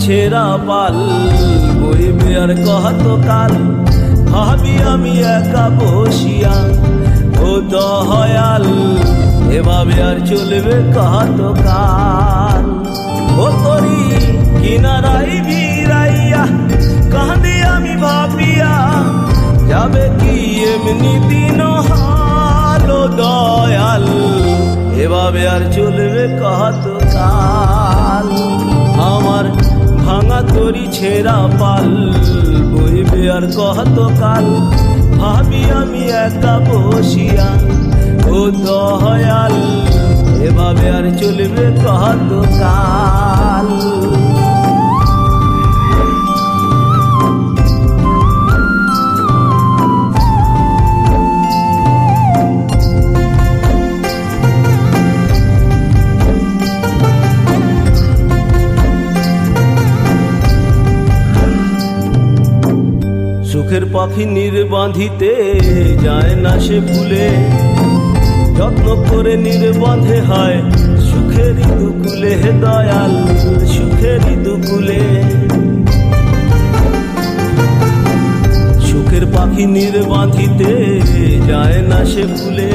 ছেঁড়া পাল বইবে আর কত কাল। ভাবি আমি একা বসিয়া, ও দয়াল এভাবে আর চলবে কত কাল। ও তরি কিনারাই ভিড়াইয়া কাঁদি আমি ভাবিয়া, যাবে কি এমনি দিন হাল। ও দয়াল এভাবে আর চলবে কত কাল। আমার ভাঙা তরি ছেঁড়া পাল বইবে আর কত কাল। ভাবি আমি একা বসিয়া, ও দয়াল এভাবে আর চলবে কত কাল। সুখের পাখি নির্বাঁধিতে যায় না সে ভুলে, যত্ন করে নির্বাঁধে হয় সুখেরই দুকুলে। হে দয়াল সুখেরই দুকুলে। সুখের পাখি নির্বাঁধিতে যায় না সে ভুলে,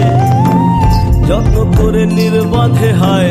যত্ন করে নির্বাঁধে হয়